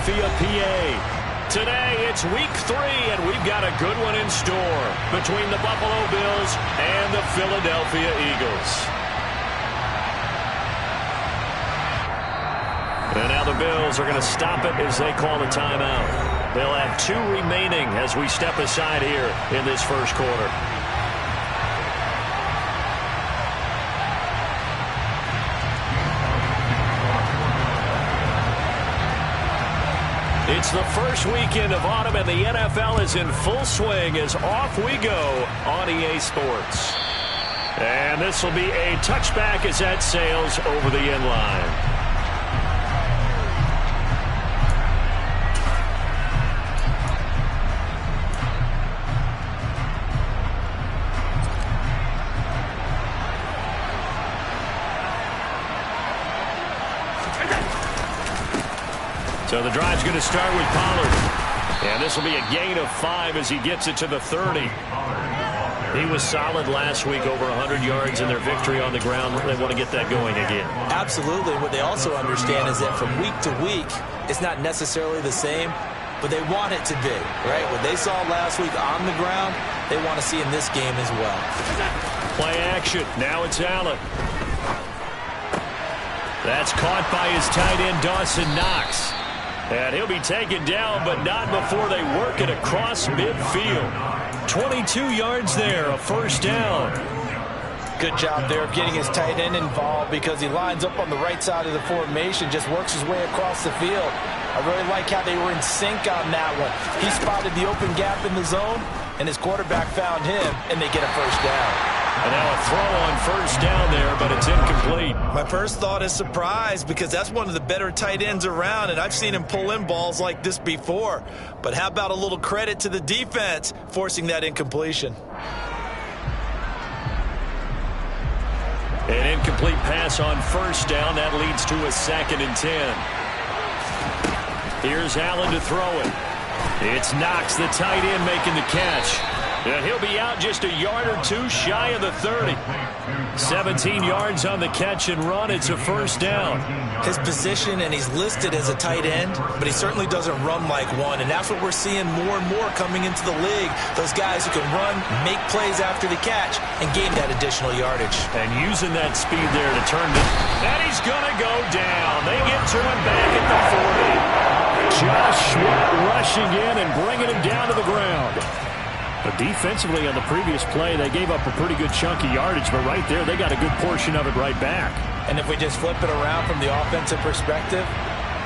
Philadelphia, PA. Today, it's week 3, and we've got a good one in store between the Buffalo Bills and the Philadelphia Eagles. And now the Bills are going to stop it as they call a timeout. They'll have 2 remaining as we step aside here in this first quarter. It's the first weekend of autumn, and the NFL is in full swing as off we go on EA Sports. And this will be a touchback as that sails over the end line. So the drive's going to start with Pollard. And this will be a gain of 5 as he gets it to the 30. He was solid last week, over 100 yards in their victory on the ground. They want to get that going again. Absolutely. What they also understand is that from week to week, it's not necessarily the same, but they want it to be, right? What they saw last week on the ground, they want to see in this game as well. Play action. Now it's Allen. That's caught by his tight end, Dawson Knox. And he'll be taken down, but not before they work it across midfield. 22 yards there, a first down. Good job there of getting his tight end involved because he lines up on the right side of the formation, just works his way across the field. I really like how they were in sync on that one. He spotted the open gap in the zone, and his quarterback found him, and they get a first down. And now a throw on first down there, but it's incomplete. My first thought is surprise because that's one of the better tight ends around, and I've seen him pull in balls like this before. But how about a little credit to the defense forcing that incompletion? An incomplete pass on first down. That leads to a 2nd and 10. Here's Allen to throw it. It's Knox, the tight end, making the catch. And he'll be out just a yard or 2 shy of the 30. 17 yards on the catch and run. It's a first down. His position, and he's listed as a tight end, but he certainly doesn't run like one, and that's what we're seeing more and more coming into the league. Those guys who can run, make plays after the catch, and gain that additional yardage. And using that speed there to turn it. And he's going to go down. They get to him back at the 40. Josh Sweat rushing in and bringing him down to the ground. But defensively on the previous play, they gave up a pretty good chunk of yardage, but right there, they got a good portion of it right back. And if we just flip it around from the offensive perspective,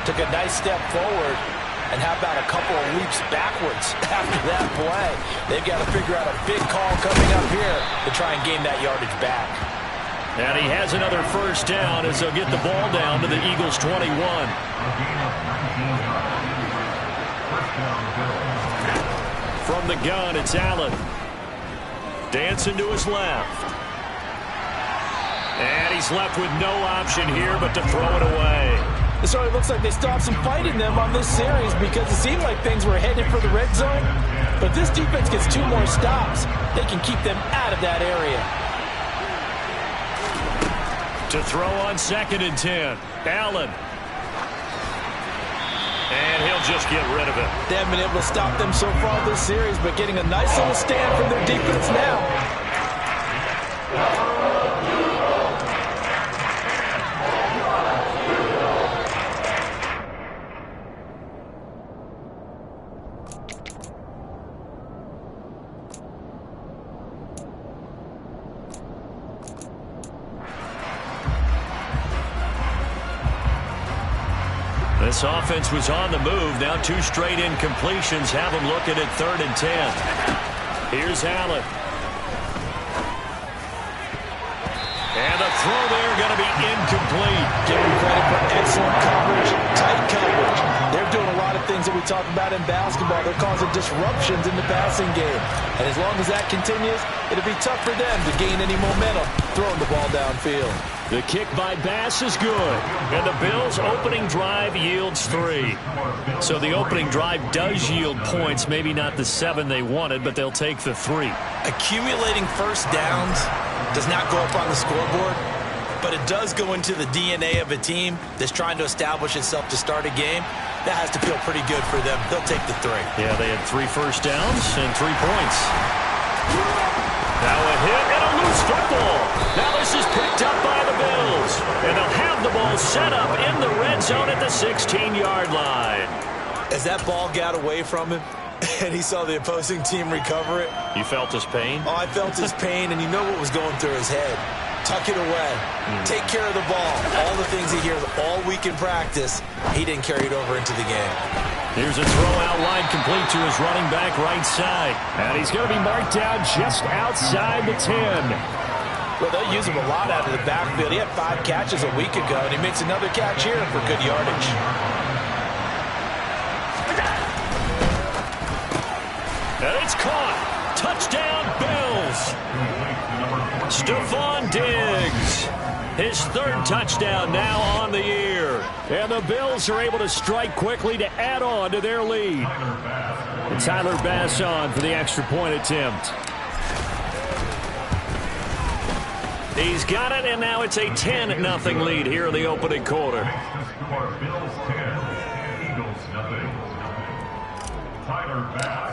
took a nice step forward, and how about a couple of leaps backwards after that play? They've got to figure out a big call coming up here to try and gain that yardage back. And he has another first down as they'll get the ball down to the Eagles' 21. From the gun, it's Allen. Dancing to his left. And he's left with no option here but to throw it away. It certainly looks like they stopped some fight in them on this series because it seemed like things were headed for the red zone. But if this defense gets 2 more stops, they can keep them out of that area. To throw on 2nd and 10. Allen. And he'll just get rid of it. They haven't been able to stop them so far this series, but getting a nice little stand from their defense now. This offense was on the move. Now 2 straight incompletions have them looking at 3rd and 10. Here's Allen. And the throw there going to be incomplete. Give them credit for excellent coverage, tight coverage. They're doing a lot of things that we talk about in basketball. They're causing disruptions in the passing game. And as long as that continues, it'll be tough for them to gain any momentum throwing the ball downfield. The kick by Bass is good. And the Bills' opening drive yields 3. So the opening drive does yield points. Maybe not the 7 they wanted, but they'll take the 3. Accumulating first downs does not go up on the scoreboard, but it does go into the DNA of a team that's trying to establish itself to start a game. That has to feel pretty good for them. They'll take the 3. Yeah, they had 3 first downs and 3 points. Now a hit and a loose football. Now this is picked up by the Bills. And they'll have the ball set up in the red zone at the 16-yard line. As that ball got away from him and he saw the opposing team recover it. You felt his pain? Oh, I felt his pain, and you know what was going through his head. Tuck it away. Take care of the ball. All the things he hears all week in practice, he didn't carry it over into the game. Here's a throw out line complete to his running back right side. And he's going to be marked down just outside the 10. Well, they'll use him a lot out of the backfield. He had 5 catches a week ago, and he makes another catch here for good yardage. And it's caught. Touchdown, Bills. Stephon Diggs. His 3rd touchdown now on the year. And the Bills are able to strike quickly to add on to their lead. And Tyler Bass on for the extra point attempt. He's got it, and now it's a 10-0 lead here in the opening quarter. Bills 10, Eagles nothing. Tyler Bass.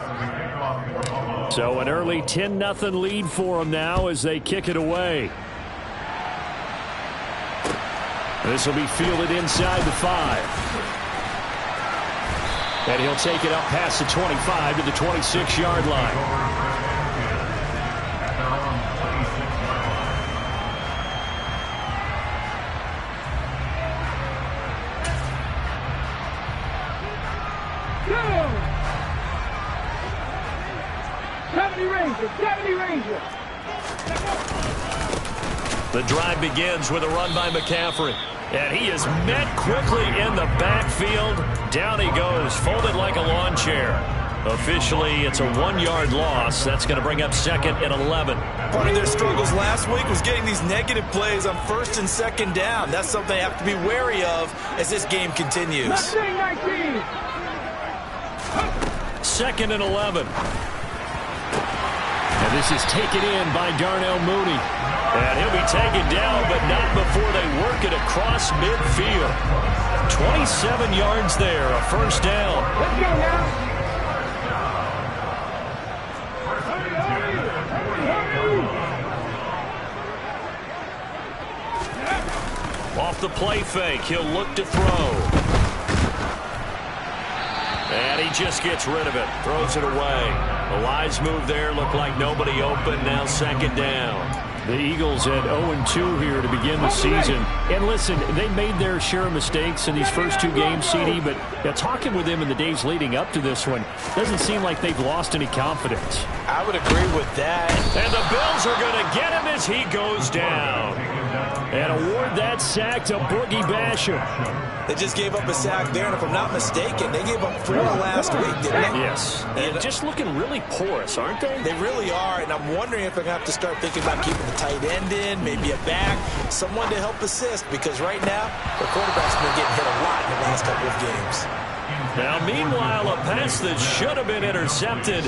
So an early 10-0 lead for them now as they kick it away. This will be fielded inside the 5. And he'll take it up past the 25 to the 26-yard line. The drive begins with a run by McCaffrey. And he is met quickly in the backfield. Down he goes, folded like a lawn chair. Officially, it's a 1-yard loss. That's going to bring up 2nd and 11. Part of their struggles last week was getting these negative plays on 1st and 2nd down. That's something they have to be wary of as this game continues. 2nd and 11. And this is taken in by Darnell Mooney. And he'll be taken down, but not before they work it across midfield. 27 yards there, a 1st down. Let's go now. Off the play fake, he'll look to throw. And he just gets rid of it, throws it away. The Lions move there, look like nobody open, now 2nd down. The Eagles at 0-2 here to begin the season. And listen, they made their share of mistakes in these first 2 games, CD, but talking with them in the days leading up to this one, doesn't seem like they've lost any confidence. I would agree with that. And the Bills are going to get him as he goes down. And award that sack to Boogie Basham. They just gave up a sack there, and if I'm not mistaken, they gave up 4 last week, didn't they? Yes. And just looking really porous, aren't they? They really are, and I'm wondering if they're going to have to start thinking about keeping the tight end in, maybe a back, someone to help assist, because right now, the quarterback's been getting hit a lot in the last couple of games. Now, meanwhile, a pass that should have been intercepted,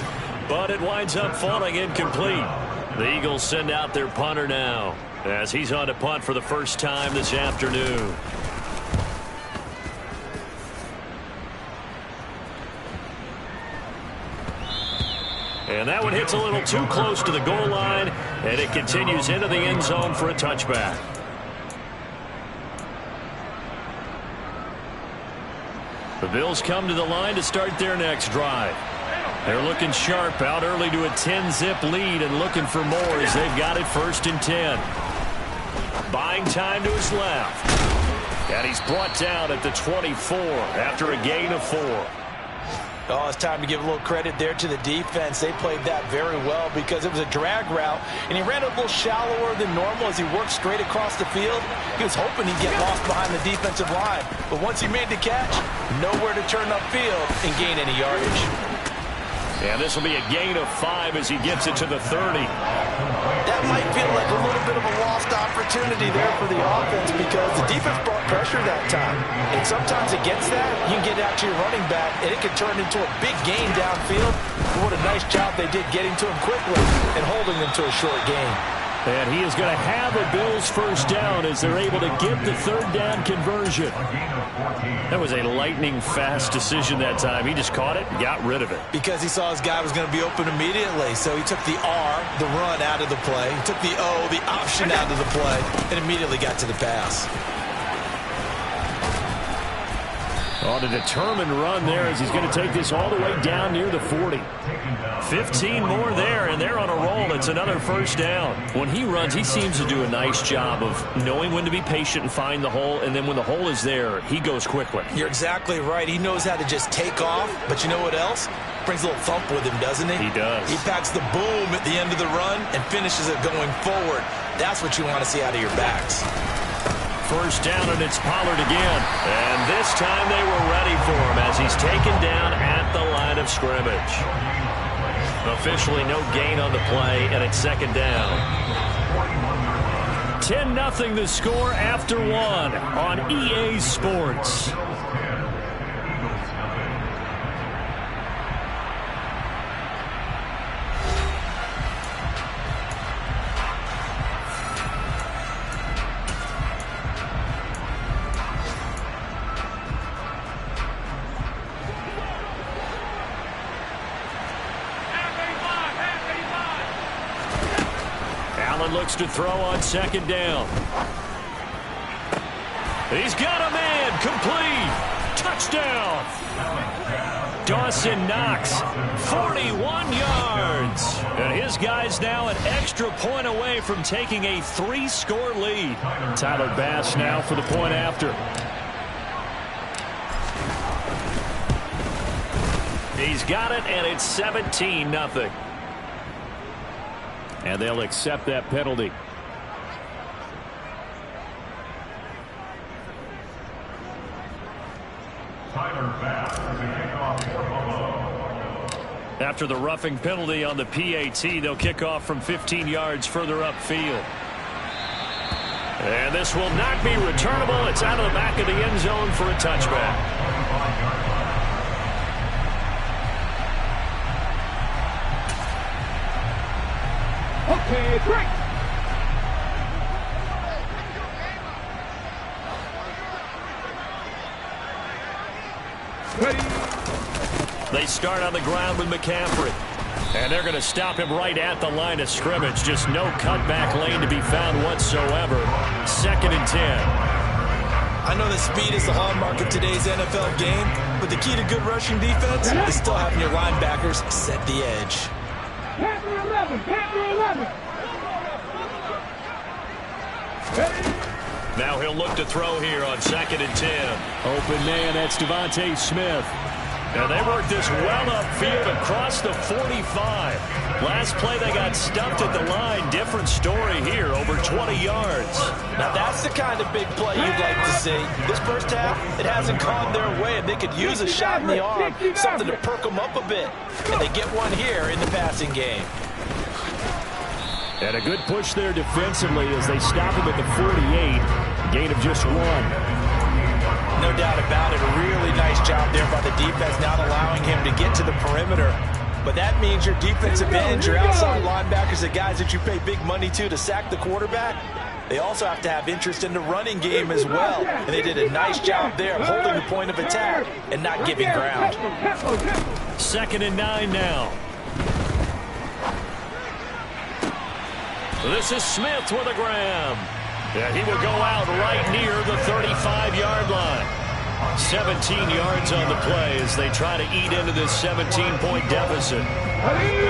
but it winds up falling incomplete. The Eagles send out their punter now, as he's on to punt for the first time this afternoon. And that one hits a little too close to the goal line, and it continues into the end zone for a touchback. The Bills come to the line to start their next drive. They're looking sharp, out early to a 10-zip lead and looking for more as they've got it 1st and 10. Buying time to his left. And he's brought down at the 24 after a gain of 4. Oh, it's time to give a little credit there to the defense. They played that very well because it was a drag route, and he ran a little shallower than normal as he worked straight across the field. He was hoping he'd get lost behind the defensive line, but once he made the catch, nowhere to turn upfield and gain any yardage. And this will be a gain of 5 as he gets it to the 30. That might feel like a little bit of a lost opportunity there for the offense because the defense brought pressure that time. And sometimes against that, you can get out to your running back, and it can turn into a big gain downfield. But what a nice job they did getting to him quickly and holding them to a short gain. And he is going to have a Bills first down as they're able to get the third down conversion. That was a lightning-fast decision that time. He just caught it and got rid of it. Because he saw his guy was going to be open immediately. So he took the R, the run, out of the play. He took the O, the option, out of the play, and immediately got to the pass. On a determined run there as he's going to take this all the way down near the 40. 15 more there, and they're on a roll. It's another first down. When he runs, he seems to do a nice job of knowing when to be patient and find the hole, and then when the hole is there, he goes quickly. You're exactly right. He knows how to just take off, but you know what else? Brings a little thump with him, doesn't he? He does. He packs the boom at the end of the run and finishes it going forward. That's what you want to see out of your backs. First down, and it's Pollard again. And this time they were ready for him as he's taken down at the line of scrimmage. Officially no gain on the play, and it's second down. 10-0 the score after one on EA Sports. Looks to throw on second down. He's got a man. Complete. Touchdown. Dawson Knox, 41 yards. And his guy's now an extra point away from taking a 3-score lead. Tyler Bass now for the point after. He's got it, and it's 17-0. And they'll accept that penalty. After the roughing penalty on the PAT, they'll kick off from 15 yards further upfield. And this will not be returnable. It's out of the back of the end zone for a touchback. Okay, great. They start on the ground with McCaffrey. And they're going to stop him right at the line of scrimmage. Just no cutback lane to be found whatsoever. 2nd and 10. I know that speed is the hallmark of today's NFL game, but the key to good rushing defense is still having your linebackers set the edge. Panther 11, Panther 11. Now he'll look to throw here on 2nd and 10. Open man, that's Devontae Smith. And they work this well upfield across the 45. Last play they got stuffed at the line. Different story here, over 20 yards. Now that's the kind of big play you'd like to see. This first half, it hasn't gone their way, and they could use a shot in the arm, something to perk them up a bit. And they get one here in the passing game. And a good push there defensively as they stop him at the 48. Gain of just 1. No doubt about it. A really nice job there by the defense, not allowing him to get to the perimeter. But that means your defensive ends, your outside linebackers, the guys that you pay big money to sack the quarterback, they also have to have interest in the running game as well. And they did a nice job there holding the point of attack and not giving ground. 2nd and 9 now. This is Smith with a grab. And he will go out right near the 35-yard line. 17 yards on the play as they try to eat into this 17-point deficit.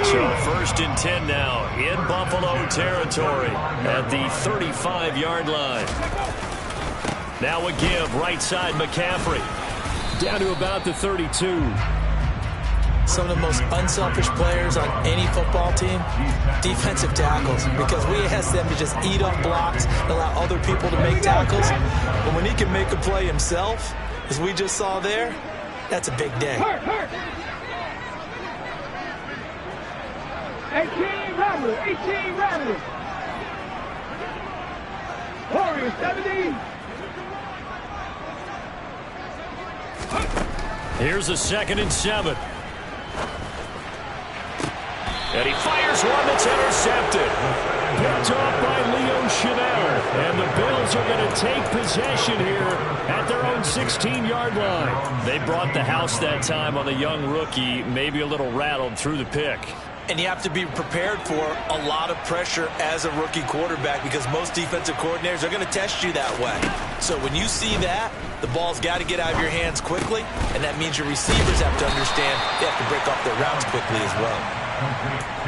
So 1st and 10 now in Buffalo territory at the 35-yard line. Now a give right side McCaffrey. Down to about the 32. Some of the most unselfish players on any football team, defensive tackles, because we ask them to just eat up blocks and allow other people to make tackles. But when he can make a play himself, as we just saw there, that's a big day. 18 Rattler, 18 Rattler. Warriors 17. Here's a 2nd and 7. And he fires one that's intercepted. Picked off by Leo Chanel. And the Bills are going to take possession here at their own 16-yard line. They brought the house that time on the young rookie, maybe a little rattled through the pick. And you have to be prepared for a lot of pressure as a rookie quarterback because most defensive coordinators are going to test you that way. So when you see that, the ball's got to get out of your hands quickly, and that means your receivers have to understand they have to break off their routes quickly as well.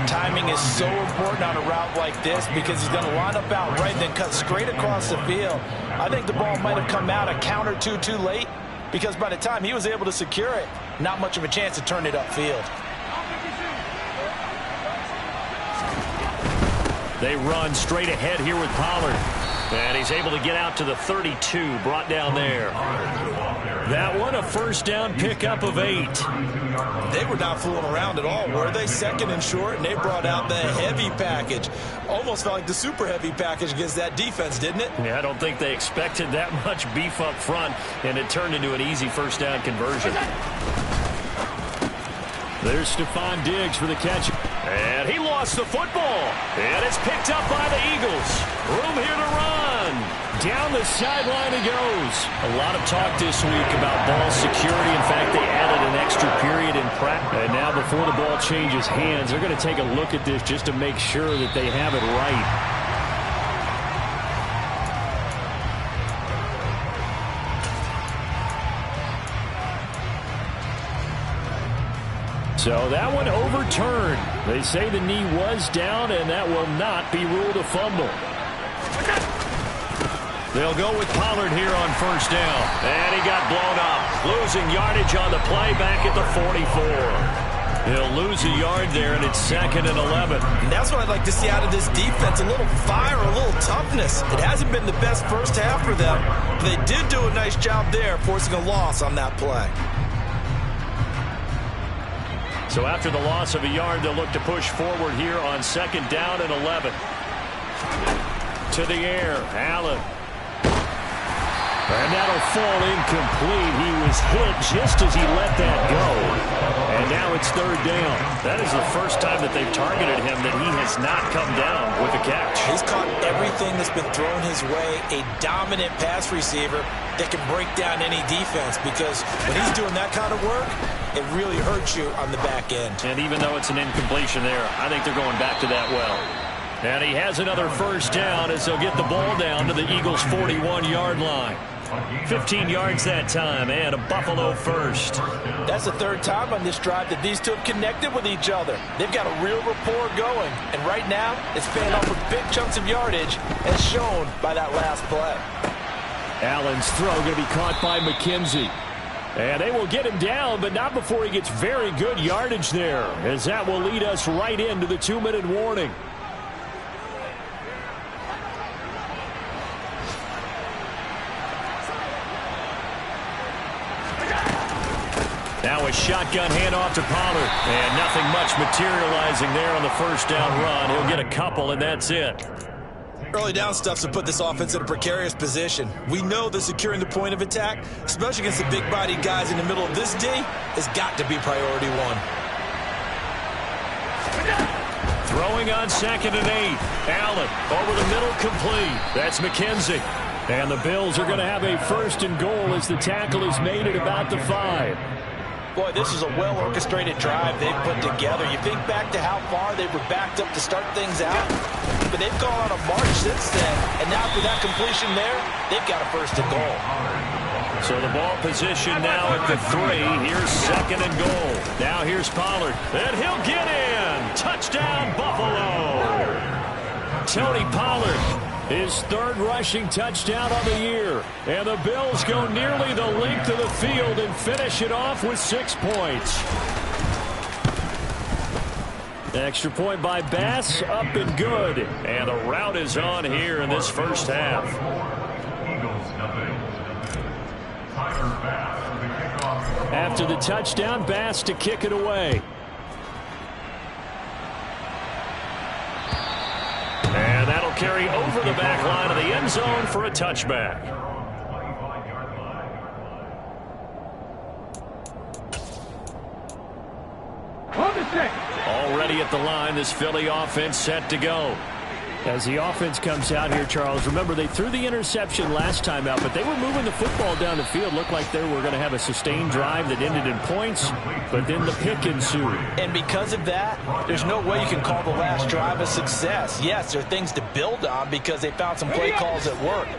Timing is so important on a route like this because he's going to line up out right and then cut straight across the field. I think the ball might have come out a count or two too late because by the time he was able to secure it, not much of a chance to turn it upfield. They run straight ahead here with Pollard. And he's able to get out to the 32, brought down there. That one, a first down pickup of 8. They were not fooling around at all, were they? Second and short, and they brought out the heavy package. Almost felt like the super heavy package against that defense, didn't it? Yeah, I don't think they expected that much beef up front, and it turned into an easy first down conversion. There's Stephon Diggs for the catch. And he lost the football. And it's picked up by the Eagles. Room here to run. Down the sideline he goes. A lot of talk this week about ball security. In fact, they added an extra period in practice. And now before the ball changes hands, they're going to take a look at this just to make sure that they have it right. So that one overturned. They say the knee was down, and that will not be ruled a fumble. They'll go with Pollard here on first down. And he got blown up. Losing yardage on the play back at the 44. He'll lose a yard there, and it's 2nd and 11. And that's what I'd like to see out of this defense, a little fire, a little toughness. It hasn't been the best first half for them, but they did do a nice job there, forcing a loss on that play. So after the loss of a yard, they'll look to push forward here on 2nd down and 11. To the air, Allen. And that'll fall incomplete. He was hit just as he let that go. And now it's 3rd down. That is the first time that they've targeted him that he has not come down with a catch. He's caught everything that's been thrown his way. A dominant pass receiver that can break down any defense because when he's doing that kind of work, it really hurts you on the back end. And even though it's an incompletion there, I think they're going back to that well. And he has another first down as they'll get the ball down to the Eagles' 41-yard line. 15 yards that time, and a Buffalo first. That's the 3rd time on this drive that these two have connected with each other. They've got a real rapport going, and right now it's paying off with big chunks of yardage as shown by that last play. Allen's throw going to be caught by McKenzie. And they will get him down, but not before he gets very good yardage there, as that will lead us right into the 2-minute warning. Now a shotgun handoff to Pollard. And nothing much materializing there on the first down run. He'll get a couple, and that's it. Early down stuff to put this offense in a precarious position. We know that securing the point of attack, especially against the big-bodied guys in the middle of this D, has got to be priority 1. Throwing on 2nd and 8. Allen over the middle, complete. That's McKenzie. And the Bills are going to have a 1st and goal as the tackle is made at about the 5. Boy, this is a well-orchestrated drive they've put together. You think back to how far they were backed up to start things out, but they've gone on a march since then, and now for that completion there, they've got a 1st and goal. So the ball position now at the 3. Here's 2nd and goal. Now here's Pollard, and he'll get in. Touchdown, Buffalo. Tony Pollard, his 3rd rushing touchdown on the year. And the Bills go nearly the length of the field and finish it off with 6 points. Extra point by Bass, up and good. And the route is on here in this first half. After the touchdown, Bass to kick it away. And that'll carry over the back line of the end zone for a touchback. On the intersect. Already at the line, this Philly offense set to go. As the offense comes out here, Charles, remember they threw the interception last time out, but they were moving the football down the field. Looked like they were going to have a sustained drive that ended in points, but then the pick ensued. And because of that, there's no way you can call the last drive a success. Yes, there are things to build on because they found some play calls that work.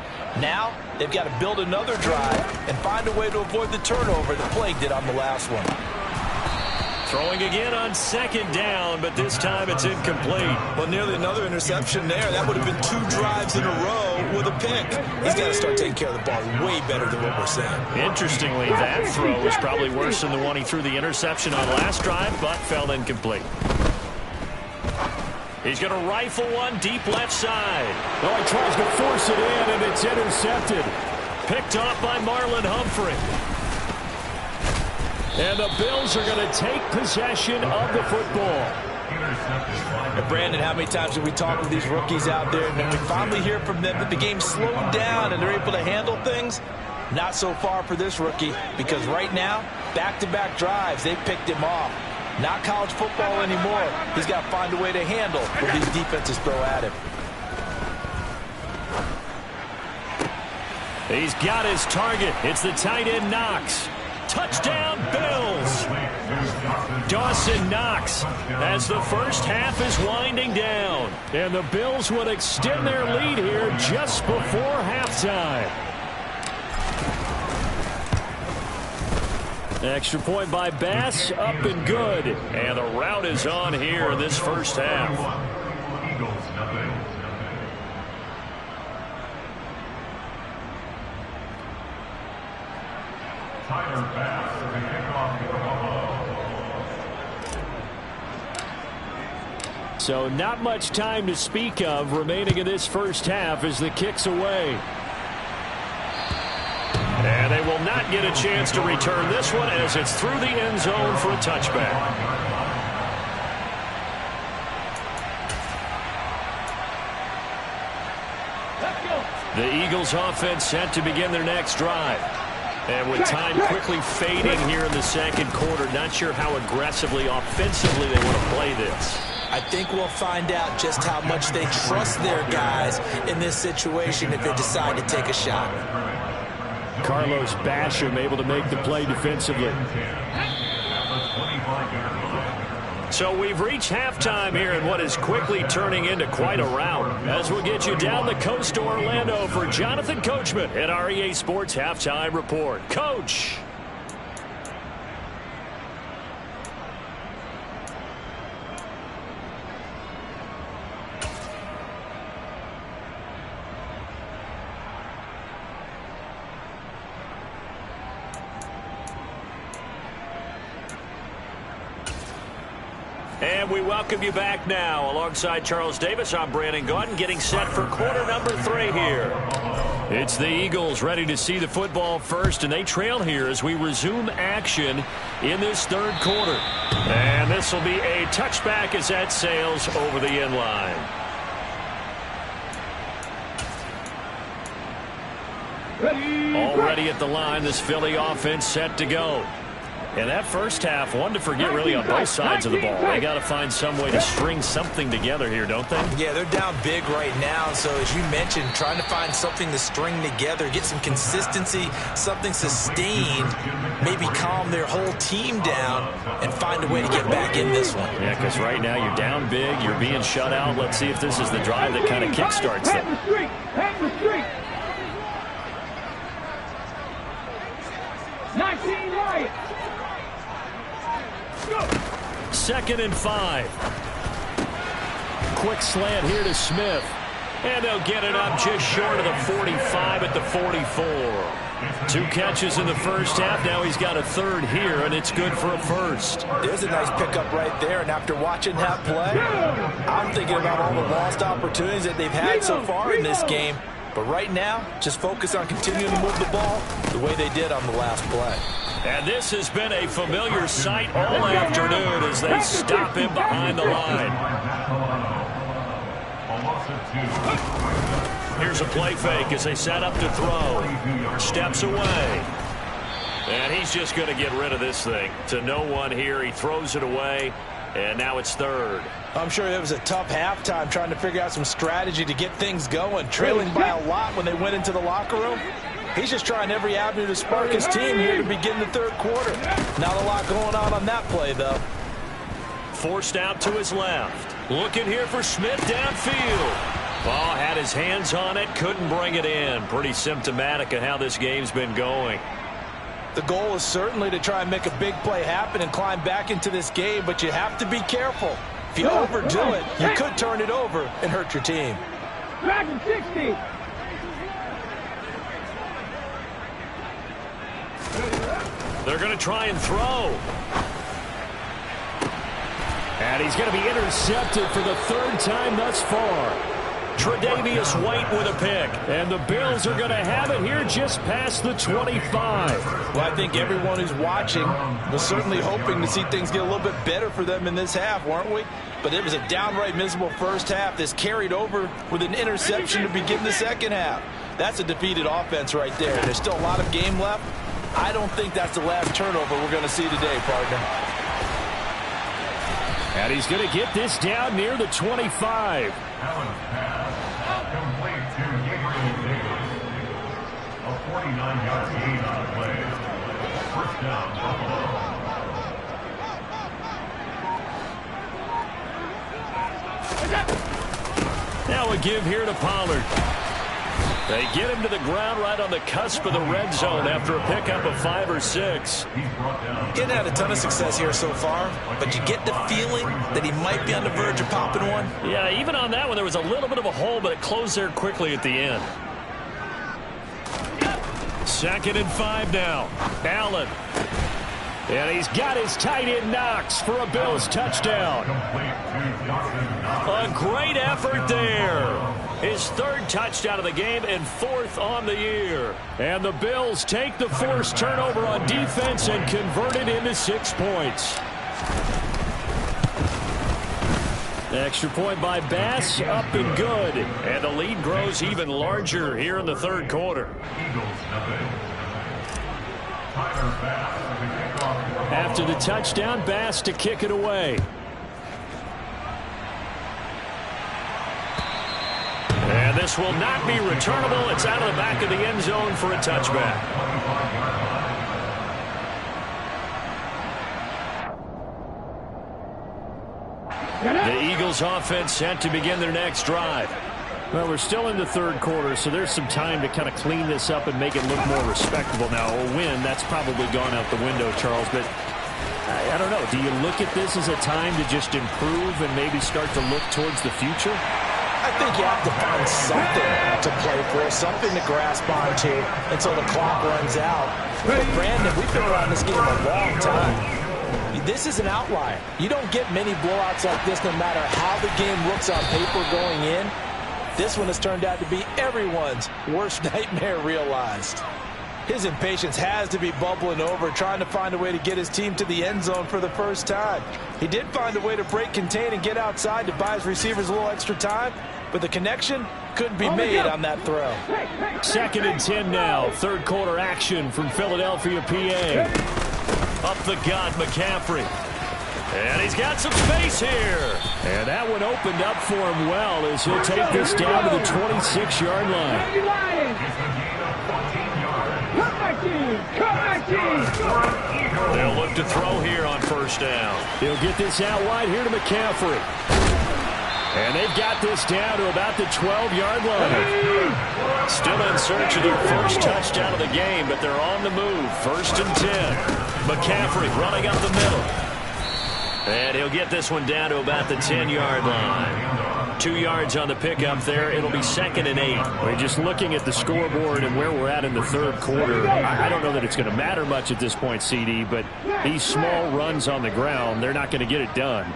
Now, they've got to build another drive and find a way to avoid the turnover that Plague did on the last one. Throwing again on second down, but this time it's incomplete. Well, nearly another interception there. That would have been 2 drives in a row with a pick. He's got to start taking care of the ball way better than what we're saying. Interestingly, that throw was probably worse than the one he threw the interception on last drive, but fell incomplete. He's going to rifle one deep left side. Oh, he tries to force it in, and it's intercepted. Picked off by Marlon Humphrey. And the Bills are going to take possession of the football. And Brandon, how many times have we talked with these rookies out there, and then we finally hear from them that the game slowed down and they're able to handle things? Not so far for this rookie, because right now, back-to-back drives, they picked him off. Not college football anymore. He's got to find a way to handle what these defenses throw at him. He's got his target. It's the tight end Knox. Touchdown, Bills. Dawson Knox as the first half is winding down. And the Bills would extend their lead here just before halftime. Extra point by Bass, up and good. And the route is on here in this first half. Eagles, nothing. Tyler Bass, the kickoff for Buffalo. So not much time to speak of remaining in this first half as the kick's away. And they will not get a chance to return this one as it's through the end zone for a touchback. The Eagles offense set to begin their next drive. And with time quickly fading here in the second quarter, not sure how aggressively, offensively they want to play this. I think we'll find out just how much they trust their guys in this situation if they decide to take a shot. Carlos Basham able to make the play defensively. So we've reached halftime here in what is quickly turning into quite a rout. As we'll get you down the coast to Orlando for Jonathan Coachman at our EA Sports Halftime Report. Coach. And we welcome you back now. Alongside Charles Davis, I'm Brandon Gaudin, getting set for quarter number 3 here. It's the Eagles ready to see the football first, and they trail here as we resume action in this third quarter. And this will be a touchback as that sails over the end line. Already at the line, this Philly offense set to go. And that first half, one to forget really on both sides of the ball. They got to find some way to string something together here, don't they? Yeah, they're down big right now. So as you mentioned, trying to find something to string together, get some consistency, something sustained, maybe calm their whole team down and find a way to get back in this one. Yeah, because right now you're down big, you're being shut out. Let's see if this is the drive that kind of kickstarts them. Hang the streak. 19 Riot. 2nd and 5. Quick slant here to Smith. And they'll get it up just short of the 45 at the 44. 2 catches in the first half. Now he's got a third here, and it's good for a first. There's a nice pickup right there, and after watching that play, I'm thinking about all the lost opportunities that they've had so far in this game. But right now, just focus on continuing to move the ball the way they did on the last play. And this has been a familiar sight all afternoon as they stop him behind the line. Here's a play fake as they set up to throw. Steps away. And he's just going to get rid of this thing. To no one here. He throws it away. And now it's third. I'm sure it was a tough halftime trying to figure out some strategy to get things going, trailing by a lot when they went into the locker room. He's just trying every avenue to spark his team here to begin the third quarter. Not a lot going on that play, though. Forced out to his left. Looking here for Smith downfield. Ball had his hands on it, couldn't bring it in. Pretty symptomatic of how this game's been going. The goal is certainly to try and make a big play happen and climb back into this game, but you have to be careful. If you overdo it, you could turn it over and hurt your team. Back in 60. They're going to try and throw. And he's going to be intercepted for the third time thus far. Tre'Davious White with a pick. And the Bills are going to have it here just past the 25. Well, I think everyone who's watching was certainly hoping to see things get a little bit better for them in this half, weren't we? But it was a downright miserable first half. This carried over with an interception to begin the second half. That's a defeated offense right there. There's still a lot of game left. I don't think that's the last turnover we're going to see today, partner. And he's going to get this down near the 25. Allen's pass complete to Gabriel Davis. A 49-yard gain on the play. First down, Buffalo. Now a give here to Pollard. They get him to the ground right on the cusp of the red zone after a pickup of 5 or 6. Getting had a ton of success here so far, but you get the feeling that he might be on the verge of popping one. Yeah, even on that one, there was a little bit of a hole, but it closed there quickly at the end. 2nd and 5 now. Allen. And he's got his tight end Knox for a Bills touchdown. A great effort there. His third touchdown of the game and 4th on the year. And the Bills take the forced turnover on defense and convert it into 6 points. Extra point by Bass, up and good. And the lead grows even larger here in the third quarter. After the touchdown, Bass to kick it away. And this will not be returnable. It's out of the back of the end zone for a touchback. The Eagles offense set to begin their next drive. Well, we're still in the third quarter, so there's some time to kind of clean this up and make it look more respectable. Now, a win, that's probably gone out the window, Charles, but I don't know. Do you look at this as a time to just improve and maybe start to look towards the future? I think you have to find something to play for, something to grasp onto until the clock runs out. But Brandon, we've been around this game a long time. This is an outlier. You don't get many blowouts like this no matter how the game looks on paper going in. This one has turned out to be everyone's worst nightmare realized. His impatience has to be bubbling over, trying to find a way to get his team to the end zone for the first time. He did find a way to break contain and get outside to buy his receivers a little extra time, but the connection couldn't be made on that throw. 2nd and 10 now. Third quarter action from Philadelphia, PA. Up the gut, McCaffrey. And he's got some space here. And that one opened up for him well as he'll take this down to the 26-yard line. They'll look to throw here on first down. He'll get this out wide here to McCaffrey. And they've got this down to about the 12-yard line. Still in search of their first touchdown of the game, but they're on the move. 1st and 10. McCaffrey running up the middle. And he'll get this one down to about the 10-yard line. 2 yards on the pickup there. It'll be 2nd and 8. We're just looking at the scoreboard and where we're at in the third quarter. I don't know that it's going to matter much at this point, CD, but these small runs on the ground, they're not going to get it done.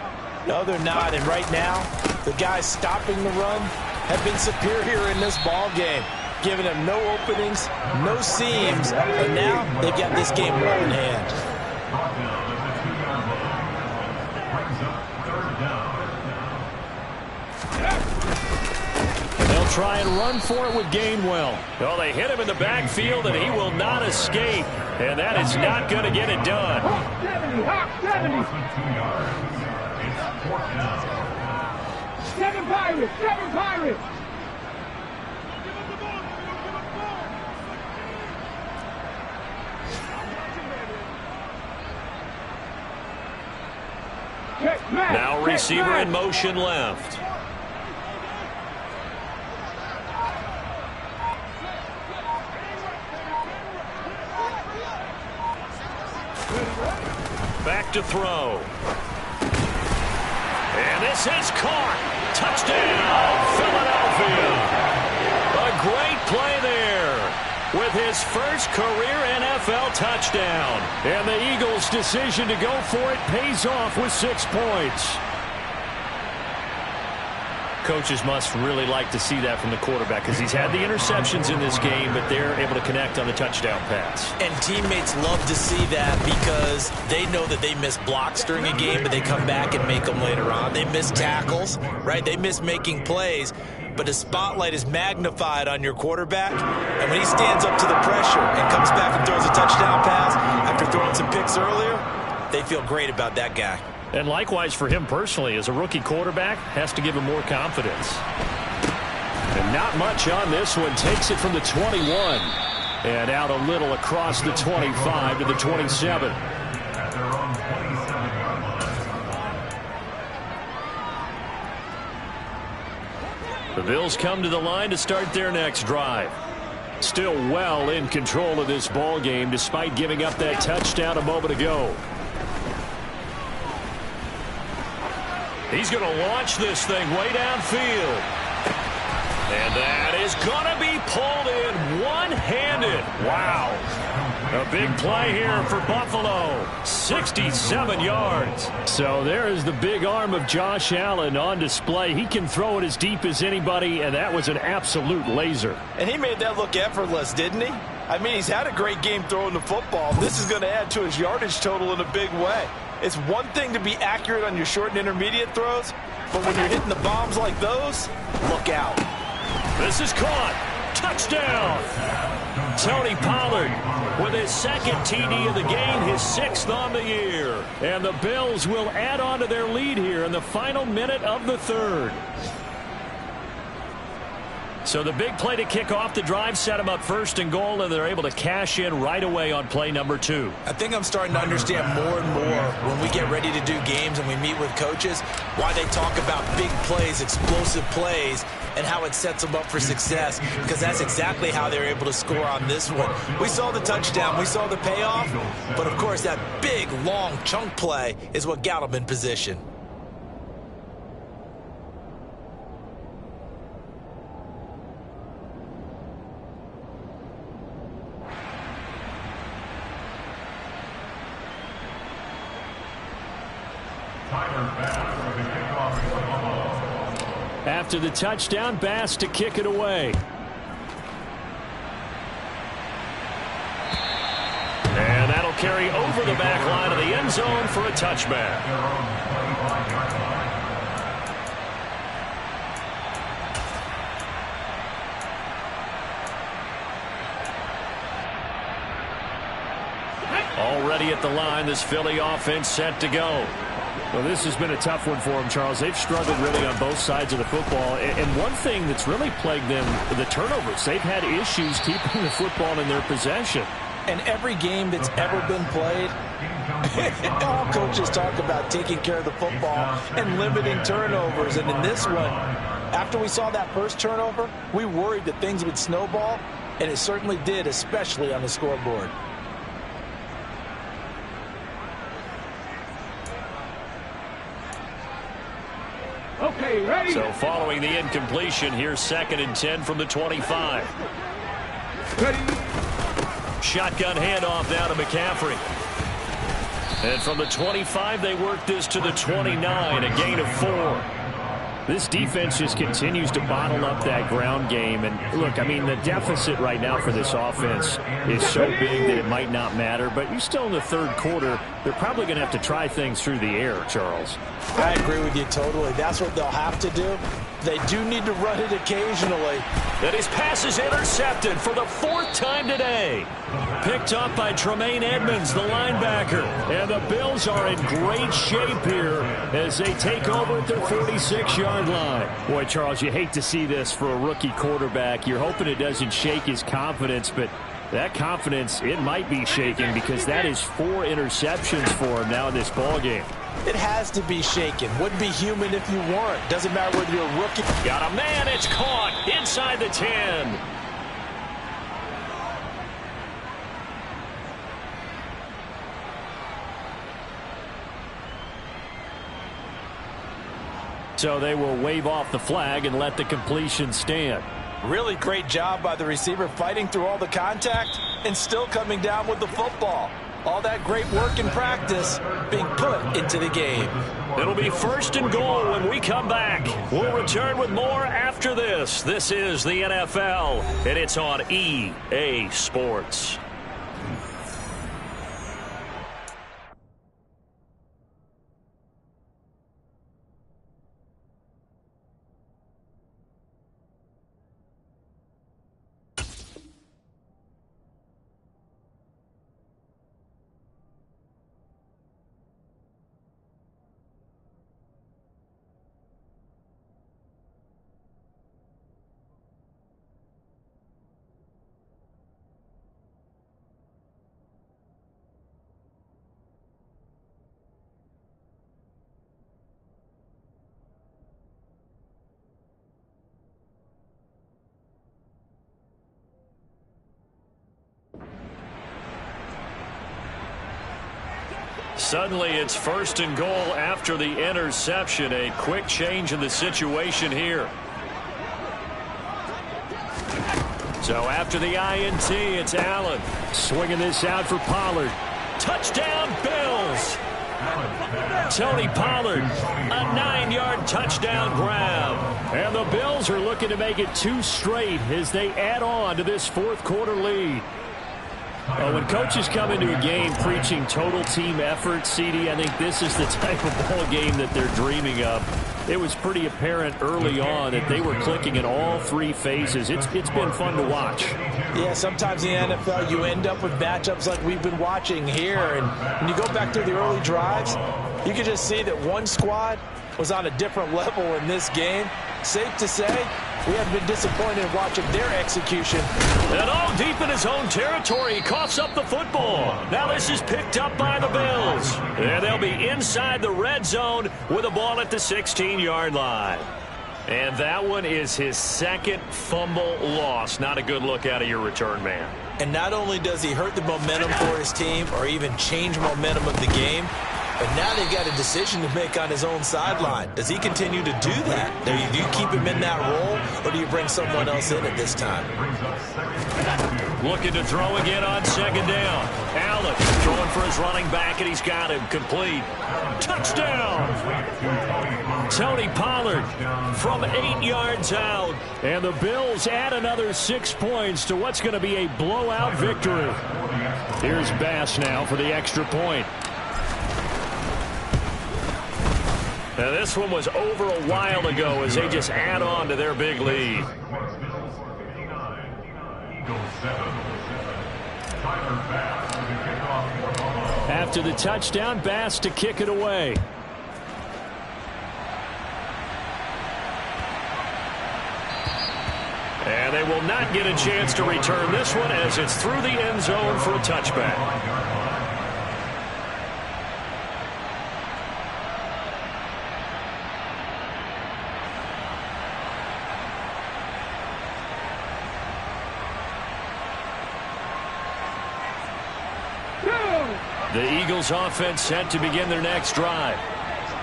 No, they're not. And right now, the guys stopping the run have been superior in this ball game, giving them no openings, no seams, and now they've got this game well in hand. They'll try and run for it with Gainwell. Well, they hit him in the backfield, and he will not escape. And that is not going to get it done. Fourth down. 7 Pirates! 7 Pirates! Now receiver in motion left. Back to throw. And this is caught. Touchdown, Philadelphia. A great play there with his first career NFL touchdown. And the Eagles' decision to go for it pays off with 6 points. Coaches must really like to see that from the quarterback because he's had the interceptions in this game, but they're able to connect on the touchdown pass. And teammates love to see that because they know that they miss blocks during a game, but they come back and make them later on. They miss tackles, right? They miss making plays, but the spotlight is magnified on your quarterback. And when he stands up to the pressure and comes back and throws a touchdown pass after throwing some picks earlier, they feel great about that guy. And likewise for him personally, as a rookie quarterback, has to give him more confidence. And not much on this one. Takes it from the 21. And out a little across the 25 to the 27. At their own 27-yard line. The Bills come to the line to start their next drive. Still well in control of this ball game despite giving up that touchdown a moment ago. He's going to launch this thing way downfield. And that is going to be pulled in one-handed. Wow. A big play here for Buffalo. 67 yards. So there is the big arm of Josh Allen on display. He can throw it as deep as anybody, and that was an absolute laser. And he made that look effortless, didn't he? I mean, he's had a great game throwing the football. This is going to add to his yardage total in a big way. It's one thing to be accurate on your short and intermediate throws, but when you're hitting the bombs like those, look out. This is caught. Touchdown. Tony Pollard with his second TD of the game, his 6th on the year. And the Bills will add on to their lead here in the final minute of the 3rd. So the big play to kick off the drive set them up 1st and goal, and they're able to cash in right away on play number 2. I think I'm starting to understand more and more when we get ready to do games and we meet with coaches why they talk about big plays, explosive plays, and how it sets them up for success, because that's exactly how they're able to score on this one. We saw the touchdown, we saw the payoff, but of course that big, long chunk play is what got them in position. After the touchdown, Bass to kick it away. And that'll carry over the back line of the end zone for a touchback. Already at the line, this Philly offense set to go. Well, this has been a tough one for them, Charles. They've struggled really on both sides of the football. And one thing that's really plagued them, the turnovers. They've had issues keeping the football in their possession. And every game that's ever been played, all coaches talk about taking care of the football and limiting turnovers. And in this one, after we saw that first turnover, we worried that things would snowball, and it certainly did, especially on the scoreboard. Okay, ready? So following the incompletion, here's 2nd and 10 from the 25. Ready? Shotgun handoff down to McCaffrey. And from the 25, they work this to the 29, a gain of 4. This defense just continues to bottle up that ground game. And look, I mean, the deficit right now for this offense is so big that it might not matter. But you're still in the 3rd quarter. they're probably going to have to try things through the air, Charles. I agree with you totally. That's what they'll have to do. They do need to run it occasionally. And his pass is intercepted for the 4th time today. Picked up by Tremaine Edmonds, the linebacker. And the Bills are in great shape here as they take over at their 46-yard line. Boy, Charles, you hate to see this for a rookie quarterback. You're hoping it doesn't shake his confidence, but that confidence, it might be shaken because that is 4 interceptions for him now in this ballgame. It has to be shaken. Wouldn't be human if you weren't. Doesn't matter whether you're a rookie. Got a man. It's caught inside the 10. So they will wave off the flag and let the completion stand. Really great job by the receiver fighting through all the contact and still coming down with the football. All that great work in practice being put into the game. It'll be 1st and goal when we come back. We'll return with more after this. This is the NFL, and it's on EA Sports. Suddenly it's 1st and goal after the interception. A quick change in the situation here. So after the INT, it's Allen. Swinging this out for Pollard. Touchdown, Bills. Tony Pollard, a 9-yard touchdown grab. And the Bills are looking to make it 2 straight as they add on to this 4th quarter lead. When coaches come into a game preaching total team effort, CD, I think this is the type of ball game that they're dreaming of. It was pretty apparent early on that they were clicking in all 3 phases. It's been fun to watch. Yeah, sometimes in the NFL you end up with matchups like we've been watching here. And when you go back to the early drives, you can just see that one squad was on a different level in this game. Safe to say, we have been disappointed in watching their execution. And all deep in his own territory, he coughs up the football. Now this is picked up by the Bills. And they'll be inside the red zone with the ball at the 16-yard line. And that one is his 2nd fumble loss. Not a good look out of your return man. And not only does he hurt the momentum for his team or even change momentum of the game, but now they've got a decision to make on his own sideline. Does he continue to do that? Do you keep him in that role, or do you bring someone else in at this time? Looking to throw again on 2nd down. Allen throwing for his running back, and he's got him complete. Touchdown! Tony Pollard from 8 yards out. And the Bills add another 6 points to what's going to be a blowout victory. Here's Bass now for the extra point. Now this one was over a while ago as they just add on to their big lead. After the touchdown, Bass to kick it away. And they will not get a chance to return this one as it's through the end zone for a touchback. The Eagles offense set to begin their next drive.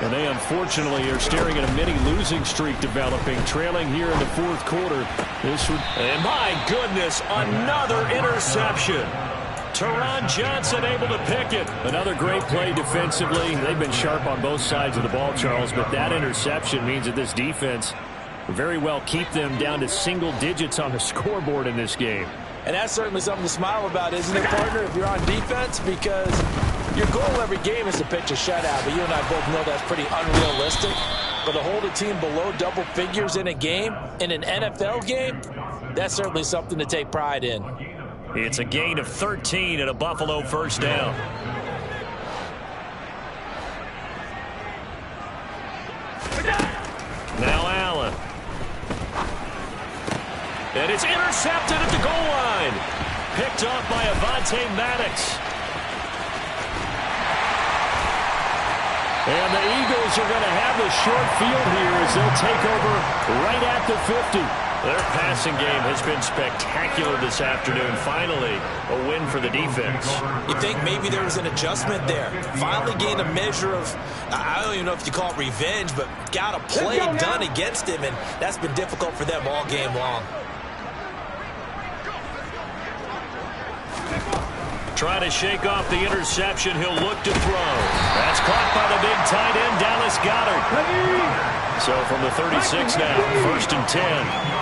And they unfortunately are staring at a mini losing streak developing, trailing here in the 4th quarter. And my goodness, another interception. Teron Johnson able to pick it. Another great play defensively. They've been sharp on both sides of the ball, Charles, but that interception means that this defense very well keep them down to single digits on the scoreboard in this game. And that's certainly something to smile about, isn't it, partner, if you're on defense? Because Your goal every game is to pitch a shutout, but you and I both know that's pretty unrealistic. But to hold a team below double figures in a game, in an NFL game, that's certainly something to take pride in. It's a gain of 13 and a Buffalo first down. Now Allen. And it's intercepted at the goal line. Picked off by Avonte Maddox. And the Eagles are going to have the short field here as they'll take over right at the 50. Their passing game has been spectacular this afternoon. Finally, a win for the defense. You think maybe there was an adjustment there. Finally gained a measure of, I don't even know if you call it revenge, but got a play done against him, and that's been difficult for them all game long. Trying to shake off the interception. He'll look to throw. That's caught by the big tight end, Dallas Goedert. So from the 36 now, 1st and 10.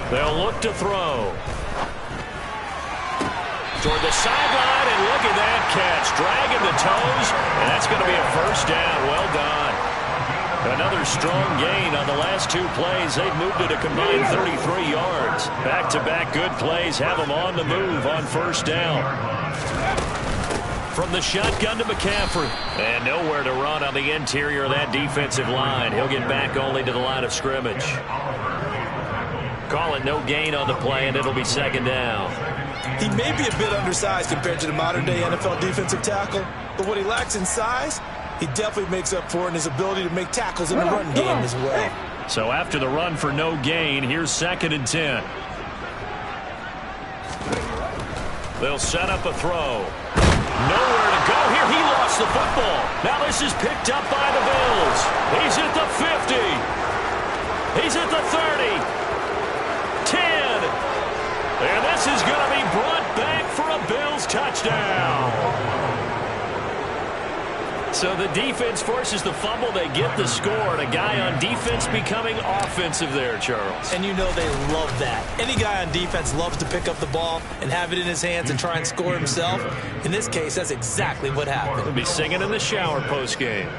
They'll look to throw. Toward the sideline, and look at that catch. Dragging the toes, and that's going to be a first down. Well done. Another strong gain on the last 2 plays. They've moved it a combined 33 yards. Back-to-back good plays have them on the move on first down. From the shotgun to McCaffrey. And nowhere to run on the interior of that defensive line. He'll get back only to the line of scrimmage. Call it no gain on the play, and it'll be 2nd down. He may be a bit undersized compared to the modern-day NFL defensive tackle, but what he lacks in size, he definitely makes up for in his ability to make tackles in the run game as well. So after the run for no gain, here's 2nd and 10. They'll set up a throw. Nowhere to go here. He lost the football. Now this is picked up by the Bills. He's at the 50. He's at the 30. 10. And this is going to be brought back for a Bills touchdown. So the defense forces the fumble. They get the score. And a guy on defense becoming offensive there, Charles. And you know they love that. Any guy on defense loves to pick up the ball and have it in his hands and try and score himself. In this case, that's exactly what happened. He'll be singing in the shower post-game.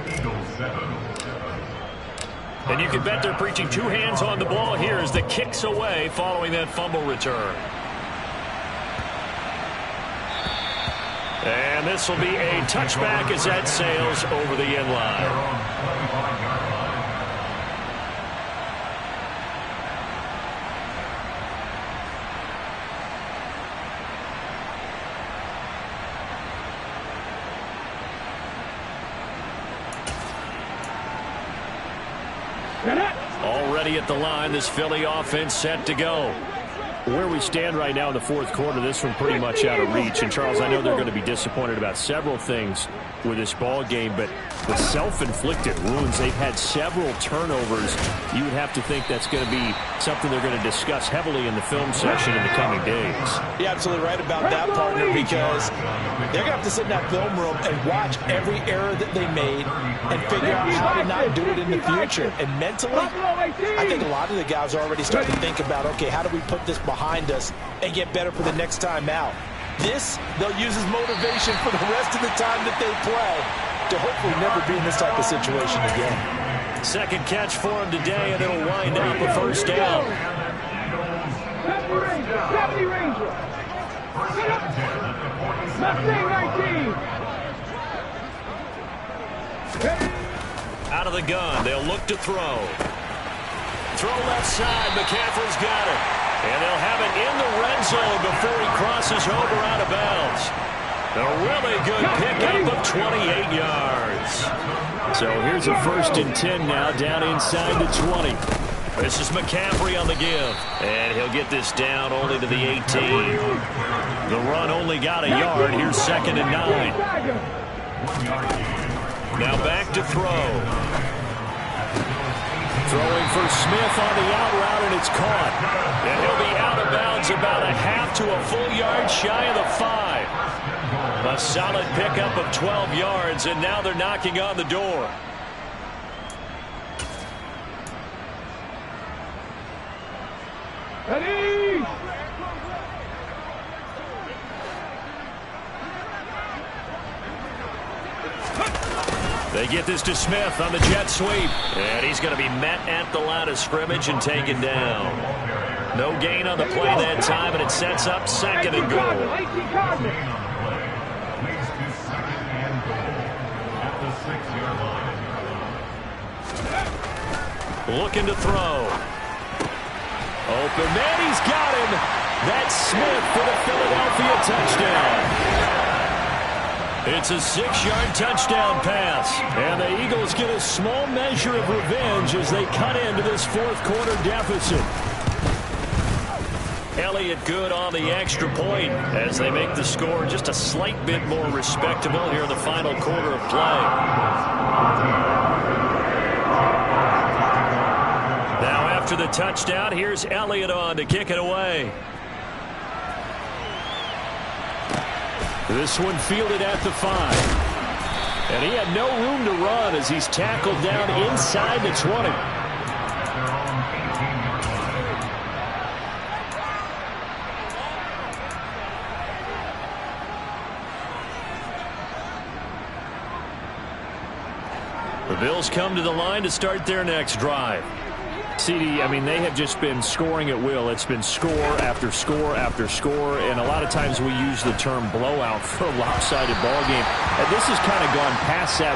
And you can bet they're preaching 2 hands on the ball here as the kicks away following that fumble return. And this will be a touchback as that sails over the end line. Already at the line, this Philly offense set to go. Where we stand right now in the 4th quarter, this one pretty much out of reach. And, Charles, I know they're going to be disappointed about several things with this ball game, but the self-inflicted wounds, they've had several turnovers. You would have to think that's going to be something they're going to discuss heavily in the film session in the coming days. You're absolutely right about that, partner, because they're going to have to sit in that film room and watch every error that they made and figure out how to not do it in the future. And mentally, I think a lot of the guys are already starting to think about, okay, how do we put this behind us and get better for the next time out? This, they'll use as motivation for the rest of the time that they play to hopefully never be in this type of situation again. 2nd catch for him today, and it'll wind up a first down. 70 Ranger. Mustang 19. Out of the gun, they'll look to throw. Throw left side, McCaffrey's got it. And they'll have it in the red zone before he crosses over out of bounds. A really good pickup of 28 yards. So here's a 1st and 10 now, down inside the 20. This is McCaffrey on the give. And he'll get this down only to the 18. The run only got a yard. Here's 2nd and 9. Now back to throw. Throwing for Smith on the out route, and it's caught. And he'll be out of bounds about a half to a full yard shy of the 5. A solid pickup of 12 yards, and now they're knocking on the door. Ready! They get this to Smith on the jet sweep. And he's going to be met at the line of scrimmage and taken down. No gain on the play that time, and it sets up second and goal. Looking to throw. Open man, he's got him. That's Smith for the Philadelphia touchdown. It's a 6-yard touchdown pass. And the Eagles get a small measure of revenge as they cut into this fourth-quarter deficit. Elliott good on the extra point as they make the score just a slight bit more respectable here in the final quarter of play. Now after the touchdown, here's Elliott on to kick it away. This one fielded at the 5. And he had no room to run as he's tackled down inside the 20. The Bills come to the line to start their next drive. CD, I mean, they have just been scoring at will. It's been score after score after score, and a lot of times we use the term blowout for a lopsided ball game. And this has kind of gone past that.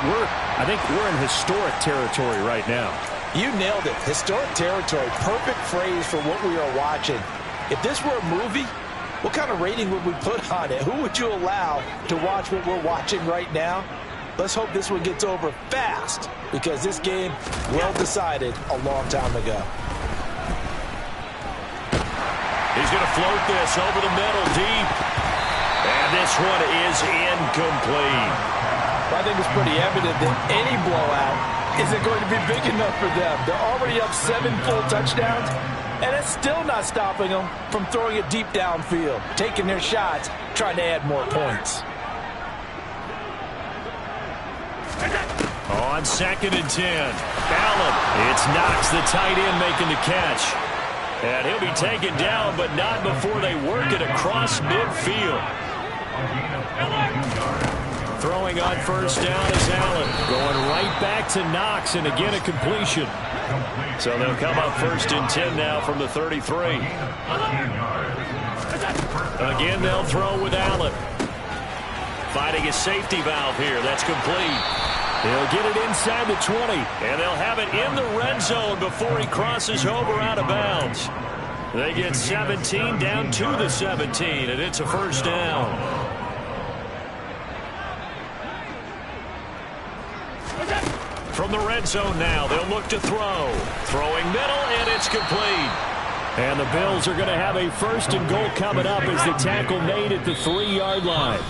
I think we're in historic territory right now. You nailed it. Historic territory. Perfect phrase for what we are watching. If this were a movie, what kind of rating would we put on it? Who would you allow to watch what we're watching right now? Let's hope this one gets over fast, because this game, well decided a long time ago. He's going to float this over the middle deep. And this one is incomplete. I think it's pretty evident that any blowout isn't going to be big enough for them. They're already up 7 full touchdowns, and it's still not stopping them from throwing it deep downfield, taking their shots, trying to add more points. On 2nd and 10, Allen. It's Knox, the tight end, making the catch. And he'll be taken down, but not before they work it across midfield. Throwing on first down is Allen. Going right back to Knox, and again a completion. So they'll come up 1st and 10 now from the 33. Again, they'll throw with Allen. Finding a safety valve here. That's complete. They'll get it inside the 20, and they'll have it in the red zone before he crosses over out of bounds. They get 17 down to the 17, and it's a first down. From the red zone now, they'll look to throw. Throwing middle, and it's complete. And the Bills are going to have a 1st and goal coming up as the tackle made at the 3-yard line.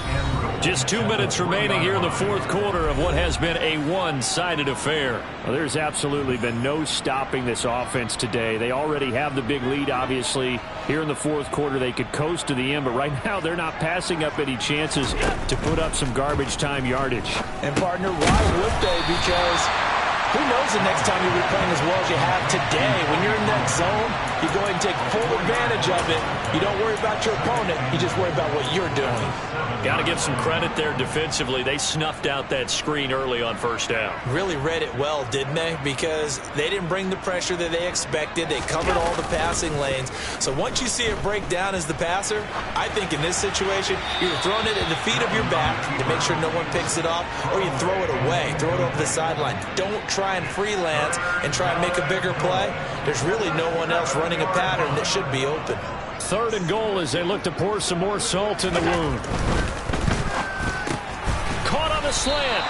Just 2 minutes remaining here in the fourth quarter of what has been a one-sided affair. Well, there's absolutely been no stopping this offense today. They already have the big lead, obviously. Here in the fourth quarter, they could coast to the end, but right now they're not passing up any chances to put up some garbage time yardage. And, partner, why would they? Because who knows the next time you'll be playing as well as you have today. When you're in that zone, you go ahead and take full advantage of it. You don't worry about your opponent. You just worry about what you're doing. Got to give some credit there defensively. They snuffed out that screen early on first down. Really read it well, didn't they? Because they didn't bring the pressure that they expected. They covered all the passing lanes. So once you see it break down as the passer, I think in this situation, you're throwing it at the feet of your back to make sure no one picks it off, or you throw it away, throw it over the sideline. Don't try and freelance and try and make a bigger play. There's really no one else running a pattern that should be open. 3rd and goal as they look to pour some more salt in the wound. Caught on the slant.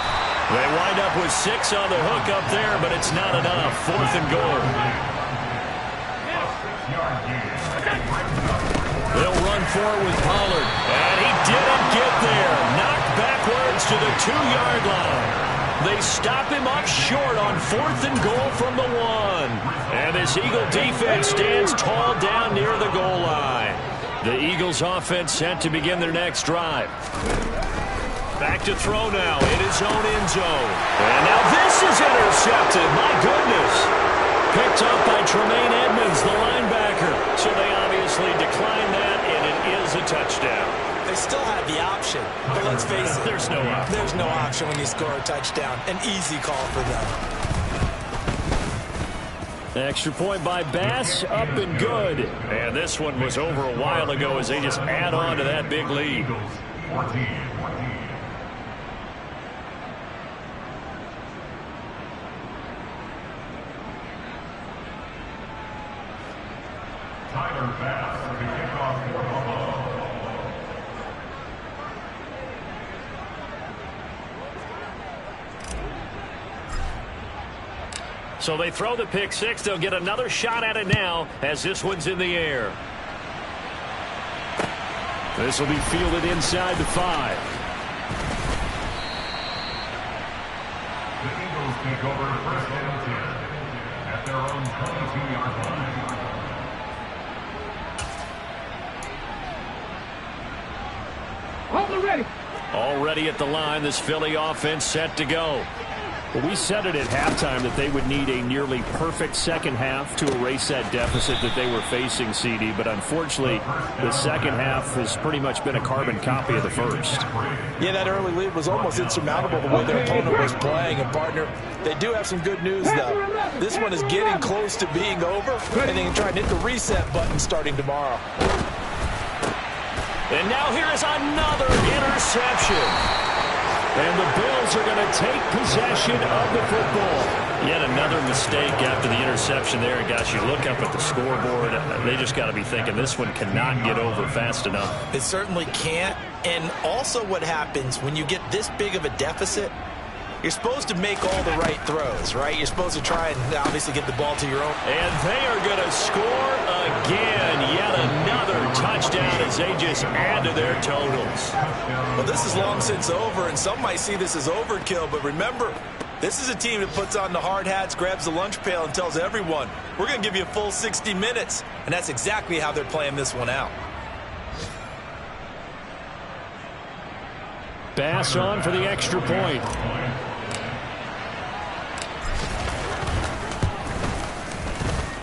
They wind up with 6 on the hook up there, but it's not enough. 4th and goal. They'll run forward with Pollard. And he didn't get there. Knocked backwards to the 2-yard line. They stop him up short on 4th and goal from the 1. And this Eagle defense stands tall down near the goal line. The Eagles offense set to begin their next drive. Back to throw now in his own end zone. And now this is intercepted. My goodness. Picked up by Tremaine Edmonds, the linebacker. So they obviously declined that, and it is a touchdown. They still had the option, but let's face it. There's no option. There's no option when you score a touchdown. An easy call for them. Extra point by Bass, up and good. And this one was over a while ago as they just add on to that big lead. Eagles 14. Tyler Bass to kick off for Buffalo. So they throw the pick six. They'll get another shot at it now as this one's in the air. This will be fielded inside the 5. The Eagles take over first and 10 at their own 22-yard line. Hold it ready. Already at the line, this Philly offense set to go. Well, we said it at halftime that they would need a nearly perfect second half to erase that deficit that they were facing, CD. But unfortunately, the second half has pretty much been a carbon copy of the first. Yeah, that early lead was almost insurmountable the way their opponent was playing. And, partner, they do have some good news, though. This one is getting close to being over, and they can try and hit the reset button starting tomorrow. And now here is another interception. And the Bills are going to take possession of the football. Yet another mistake after the interception there. And guys, you look up at the scoreboard, they just got to be thinking this one cannot get over fast enough. It certainly can't. And also what happens when you get this big of a deficit, you're supposed to make all the right throws, right? You're supposed to try and obviously get the ball to your own. And they are going to score again. Yet another touchdown as they just add to their totals. Well, this is long since over, and some might see this as overkill. But remember, this is a team that puts on the hard hats, grabs the lunch pail, and tells everyone, we're going to give you a full 60 minutes. And that's exactly how they're playing this one out. Bass on for the extra point.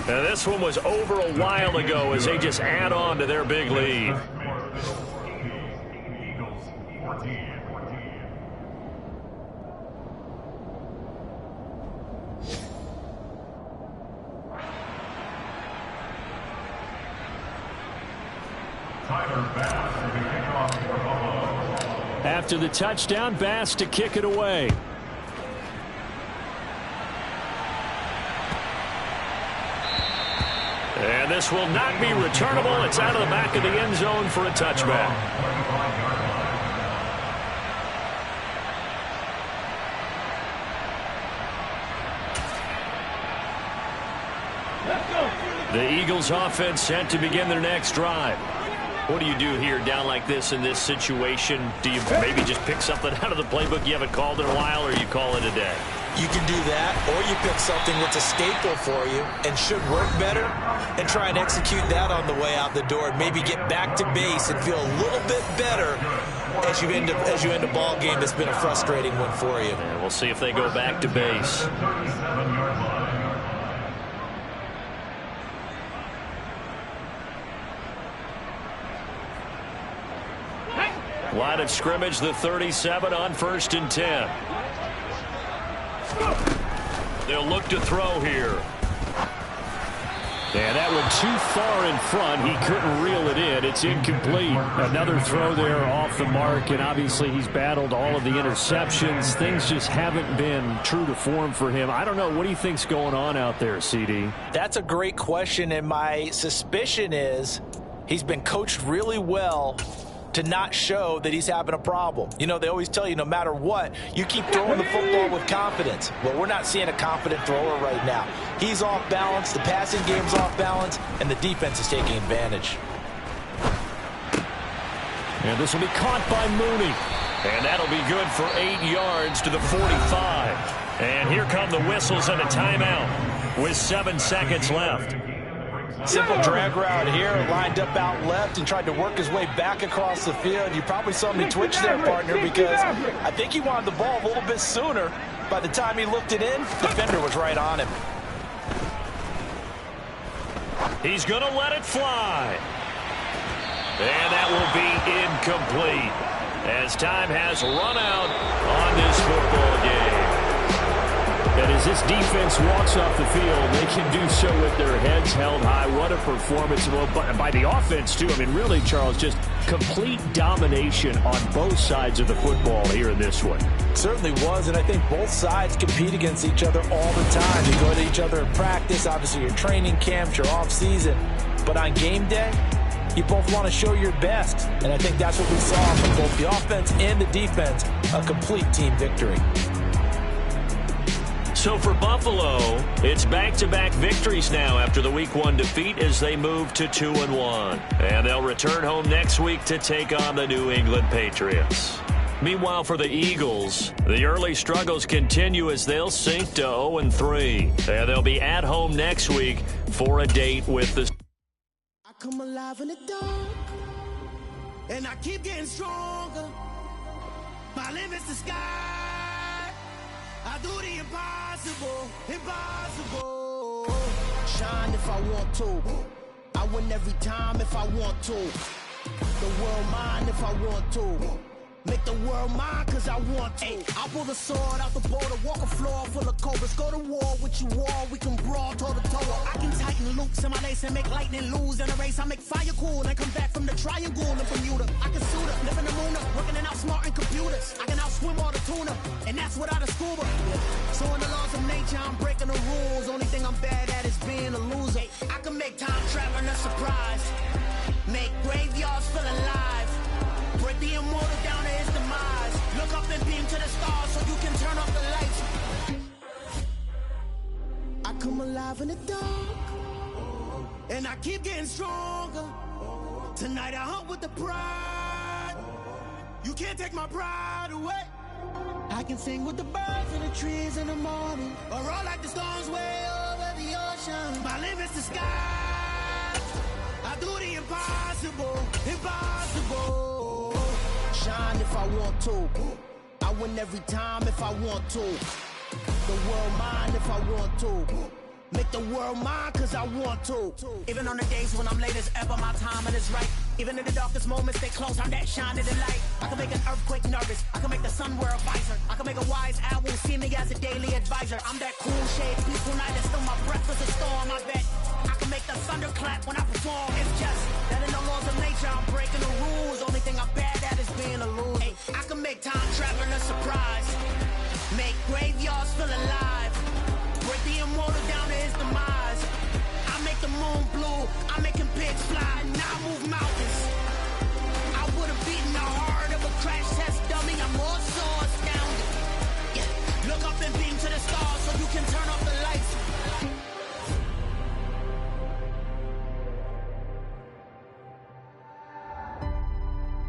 Now this one was over a while ago as they just add on to their big lead. Eagles 14. Tyler Bass to kick off for Buffalo. After the touchdown, Bass to kick it away. And this will not be returnable. It's out of the back of the end zone for a touchback. The Eagles offense set to begin their next drive. What do you do here down like this in this situation? Do you maybe just pick something out of the playbook you haven't called in a while, or you call it a day? You can do that, or you pick something that's a staple for you and should work better and try and execute that on the way out the door and maybe get back to base and feel a little bit better as you end a ball game that's been a frustrating one for you. And we'll see if they go back to base. Line of scrimmage, the 37 on 1st and 10. They'll look to throw here. And that went too far in front. He couldn't reel it in. It's incomplete. Another throw there off the mark, and obviously he's battled all of the interceptions. Things just haven't been true to form for him. I don't know. What do you think's going on out there, CD? That's a great question, and my suspicion is he's been coached really well to not show that he's having a problem. You know, they always tell you no matter what, you keep throwing the football with confidence. Well, we're not seeing a confident thrower right now. He's off balance, the passing game's off balance, and the defense is taking advantage. And this will be caught by Mooney. And that'll be good for 8 yards to the 45. And here come the whistles and a timeout with 7 seconds left. Simple drag route here, lined up out left and tried to work his way back across the field. You probably saw me twitch there, partner, because I think he wanted the ball a little bit sooner. By the time he looked it in, the defender was right on him. He's going to let it fly. incomplete, as time has run out on this football game. And as this defense walks off the field, they can do so with their heads held high. What a performance by the offense, too. I mean, really, Charles, just complete domination on both sides of the football here in this one. Certainly was, and I think both sides compete against each other all the time. You go to each other in practice, obviously your training camps, your off-season. But on game day, you both want to show your best. And I think that's what we saw from both the offense and the defense, a complete team victory. So for Buffalo, it's back-to-back victories now after the Week 1 defeat as they move to 2-1. And they'll return home next week to take on the New England Patriots. Meanwhile, for the Eagles, the early struggles continue as they'll sink to 0-3. And they'll be at home next week for a date with the... I come alive in the dark, and I keep getting stronger. My limit's the sky. I do the impossible, impossible. Shine if I want to. I win every time if I want to. The world mine if I want to. Make the world mine cause I want to. I pull the sword out the border, walk a floor full of cobras. Go to war with you all, we can brawl toe to toe. I can tighten loops in my lace and make lightning lose in a race. I make fire cool and come back from the triangle in Bermuda. I can suit up, live in the moon up, working and outsmarting computers. I can outswim all the tuna, and that's without a scuba. So in the laws of nature, I'm breaking the rules. Only thing I'm bad at is being a loser. I can make time traveling a surprise. Make graveyards feel alive. Break the immortal down to his demise. Look up and beam to the stars so you can turn off the lights. I come alive in the dark, and I keep getting stronger. Tonight I hunt with the pride. You can't take my pride away. I can sing with the birds and the trees in the morning, or roll like the storms way over the ocean. My limit's the sky. I do the impossible, impossible. Shine if I want to. I win every time if I want to. The world mine if I want to. Make the world mine cause I want to. Even on the days when I'm late as ever, my timing is right. Even in the darkest moments, stay close, I'm that shine of the light. I can make an earthquake nervous, I can make the sun wear a visor. I can make a wise owl see me as a daily advisor. I'm that cool shade, peaceful night, and still my breath is a storm, I bet. I can make the thunder clap when I perform. It's just that in the laws of nature, I'm breaking the rules. Only thing I'm bad at is being a loser. I can make time traveling a surprise. Make graveyards feel alive.